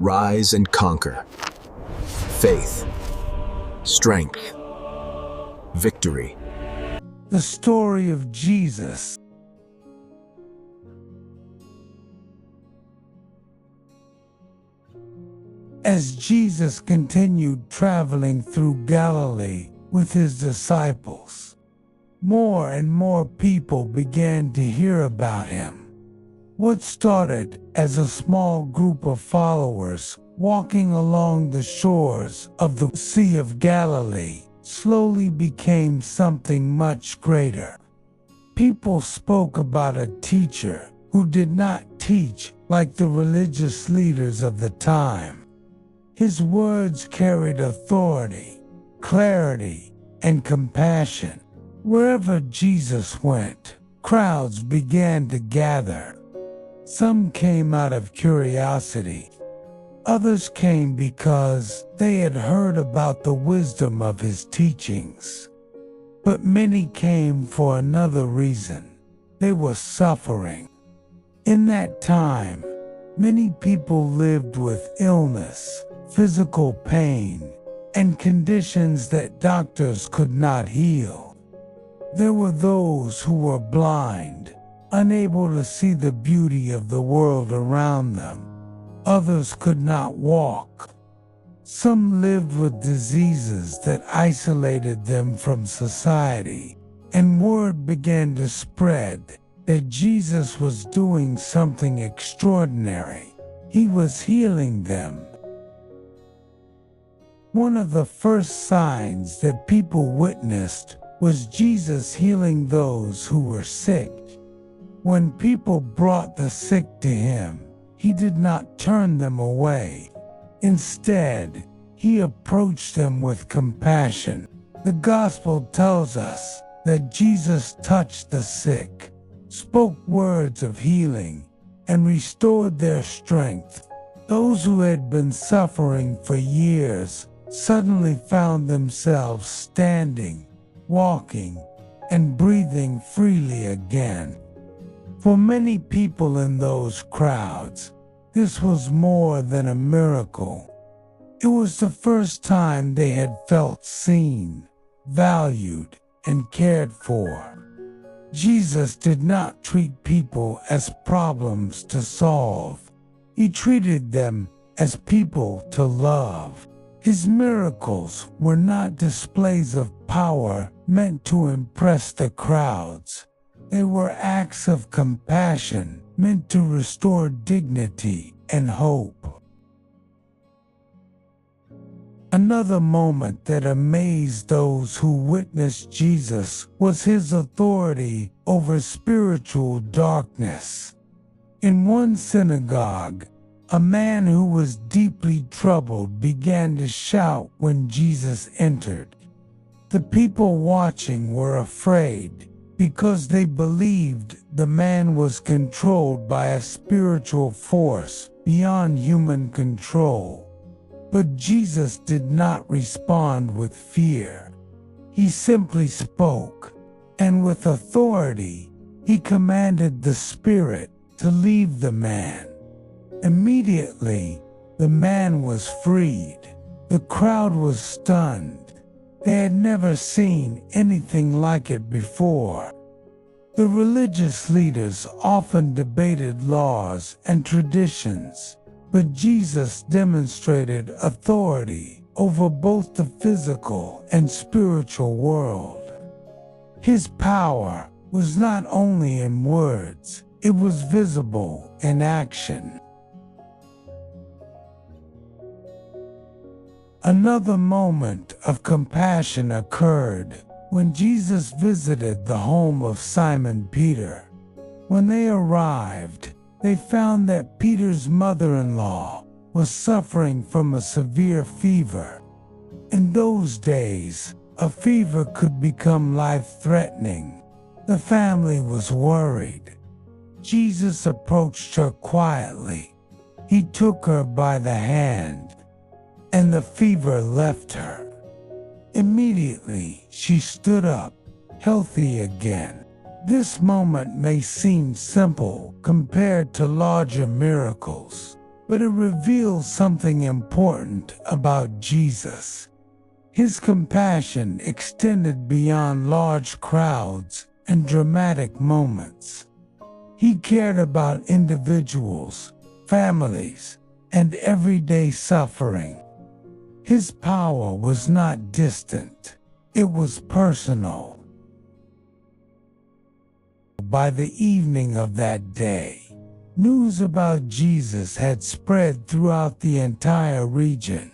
rise and conquer. Faith, strength, victory. The story of Jesus. As Jesus continued traveling through Galilee with his disciples, more and more people began to hear about him. What started as a small group of followers walking along the shores of the Sea of Galilee slowly became something much greater. People spoke about a teacher who did not teach like the religious leaders of the time. His words carried authority, clarity, and compassion. Wherever Jesus went, crowds began to gather. Some came out of curiosity. Others came because they had heard about the wisdom of his teachings. But many came for another reason. They were suffering. In that time, many people lived with illness, physical pain, and conditions that doctors could not heal. There were those who were blind, unable to see the beauty of the world around them. Others could not walk. Some lived with diseases that isolated them from society, and word began to spread that Jesus was doing something extraordinary. He was healing them. One of the first signs that people witnessed was Jesus healing those who were sick. When people brought the sick to him, he did not turn them away. Instead, he approached them with compassion. The gospel tells us that Jesus touched the sick, spoke words of healing, and restored their strength. Those who had been suffering for years suddenly found themselves standing, walking, and breathing freely again. For many people in those crowds, this was more than a miracle. It was the first time they had felt seen, valued, and cared for. Jesus did not treat people as problems to solve. He treated them as people to love. His miracles were not displays of power meant to impress the crowds. They were acts of compassion meant to restore dignity and hope. Another moment that amazed those who witnessed Jesus was his authority over spiritual darkness. In one synagogue, a man who was deeply troubled began to shout when Jesus entered. The people watching were afraid because they believed the man was controlled by a spiritual force beyond human control. But Jesus did not respond with fear. He simply spoke, and with authority, he commanded the spirit to leave the man. Immediately, the man was freed. The crowd was stunned. They had never seen anything like it before. The religious leaders often debated laws and traditions, but Jesus demonstrated authority over both the physical and spiritual world. His power was not only in words, it was visible in action. Another moment of compassion occurred when Jesus visited the home of Simon Peter. When they arrived, they found that Peter's mother-in-law was suffering from a severe fever. In those days, a fever could become life-threatening. The family was worried. Jesus approached her quietly. He took her by the hand, and the fever left her. Immediately, she stood up, healthy again. This moment may seem simple compared to larger miracles, but it reveals something important about Jesus. His compassion extended beyond large crowds and dramatic moments. He cared about individuals, families, and everyday suffering. His power was not distant, it was personal. By the evening of that day, news about Jesus had spread throughout the entire region.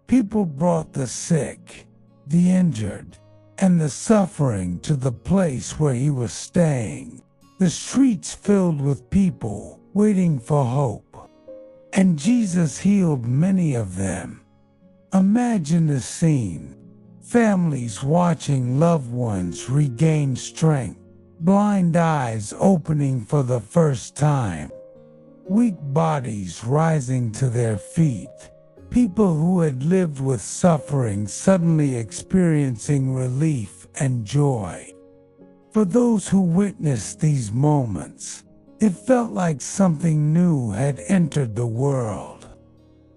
People brought the sick, the injured, and the suffering to the place where he was staying. The streets filled with people waiting for hope, and Jesus healed many of them. Imagine the scene: families watching loved ones regain strength, blind eyes opening for the first time, weak bodies rising to their feet, people who had lived with suffering suddenly experiencing relief and joy. For those who witnessed these moments, it felt like something new had entered the world.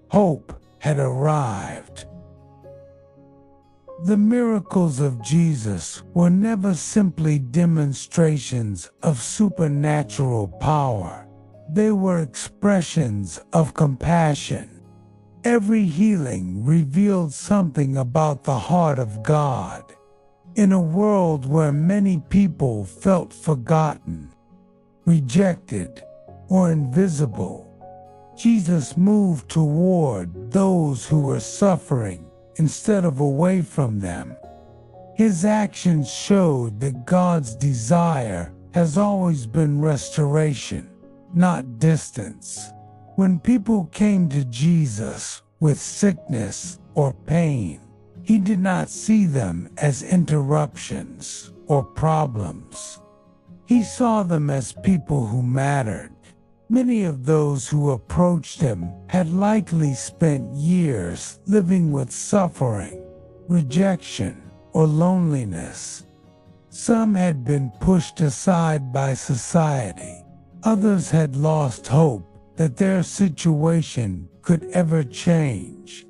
Hope had arrived. The miracles of Jesus were never simply demonstrations of supernatural power. They were expressions of compassion. Every healing revealed something about the heart of God. In a world where many people felt forgotten, rejected, or invisible, Jesus moved toward those who were suffering instead of away from them. His actions showed that God's desire has always been restoration, not distance. When people came to Jesus with sickness or pain, he did not see them as interruptions or problems. He saw them as people who mattered. Many of those who approached him had likely spent years living with suffering, rejection, or loneliness. Some had been pushed aside by society. Others had lost hope that their situation could ever change.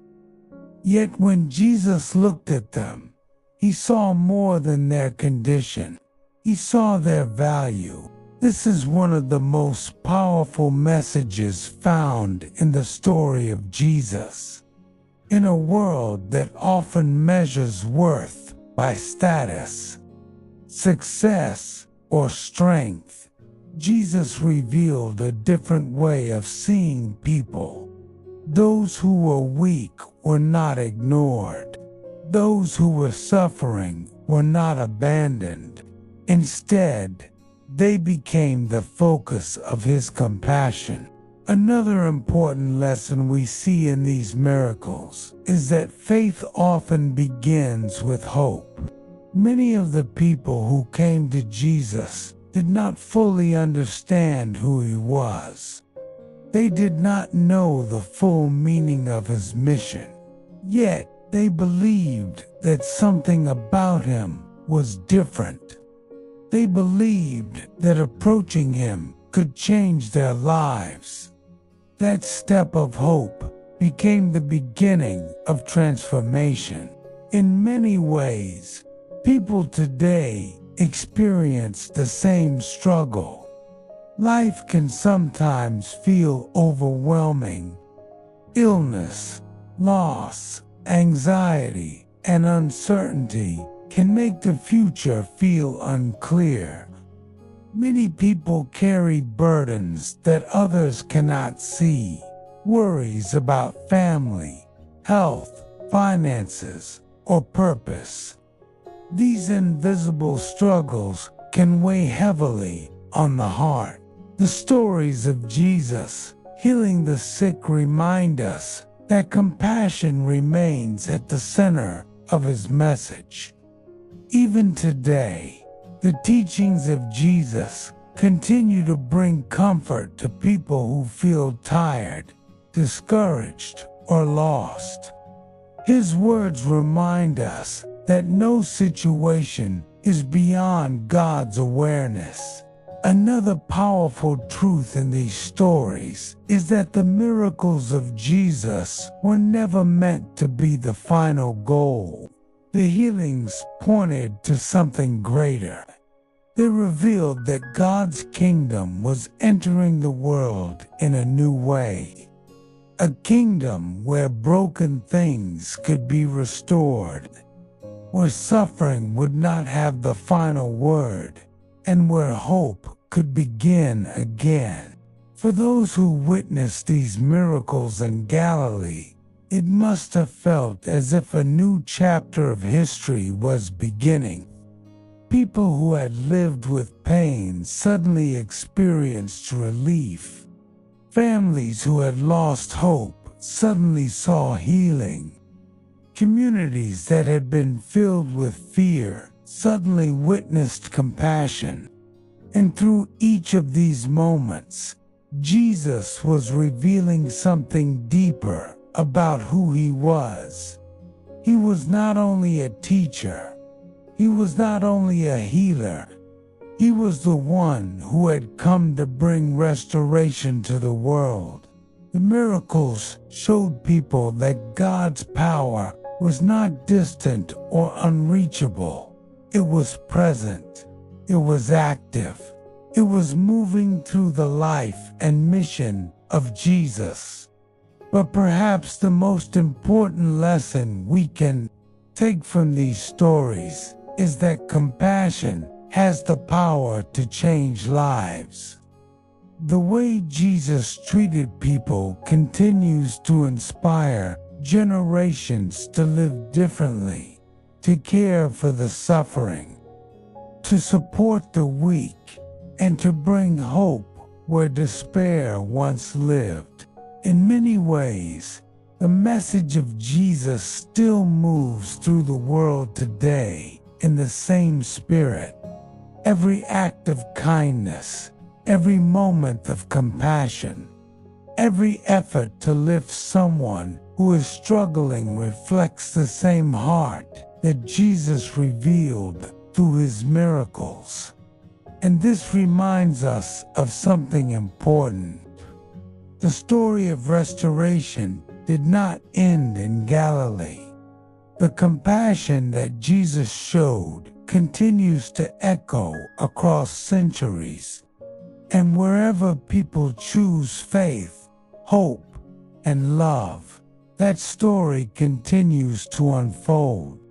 Yet when Jesus looked at them, he saw more than their condition. He saw their value. This is one of the most powerful messages found in the story of Jesus. In a world that often measures worth by status, success, or strength, Jesus revealed a different way of seeing people. Those who were weak were not ignored. Those who were suffering were not abandoned. Instead, they became the focus of his compassion. Another important lesson we see in these miracles is that faith often begins with hope. Many of the people who came to Jesus did not fully understand who he was. They did not know the full meaning of his mission. Yet they believed that something about him was different. They believed that approaching him could change their lives. That step of hope became the beginning of transformation. In many ways, people today experience the same struggle. Life can sometimes feel overwhelming. Illness, loss, anxiety, and uncertainty can make the future feel unclear. Many people carry burdens that others cannot see, worries about family, health, finances, or purpose. These invisible struggles can weigh heavily on the heart. The stories of Jesus healing the sick remind us that compassion remains at the center of his message. Even today, the teachings of Jesus continue to bring comfort to people who feel tired, discouraged, or lost. His words remind us that no situation is beyond God's awareness. Another powerful truth in these stories is that the miracles of Jesus were never meant to be the final goal. The healings pointed to something greater. They revealed that God's kingdom was entering the world in a new way. A kingdom where broken things could be restored, where suffering would not have the final word, and where hope could begin again. For those who witnessed these miracles in Galilee, it must have felt as if a new chapter of history was beginning. People who had lived with pain suddenly experienced relief. Families who had lost hope suddenly saw healing. Communities that had been filled with fear suddenly witnessed compassion. And through each of these moments, Jesus was revealing something deeper about who he was. He was not only a teacher, he was not only a healer, he was the one who had come to bring restoration to the world. The miracles showed people that God's power was not distant or unreachable. It was present. It was active. It was moving through the life and mission of Jesus. But perhaps the most important lesson we can take from these stories is that compassion has the power to change lives. The way Jesus treated people continues to inspire generations to live differently, to care for the suffering, to support the weak, and to bring hope where despair once lived. In many ways, the message of Jesus still moves through the world today in the same spirit. Every act of kindness, every moment of compassion, every effort to lift someone who is struggling reflects the same heart that Jesus revealed through his miracles. And this reminds us of something important. The story of restoration did not end in Galilee. The compassion that Jesus showed continues to echo across centuries. And wherever people choose faith, hope, and love, that story continues to unfold.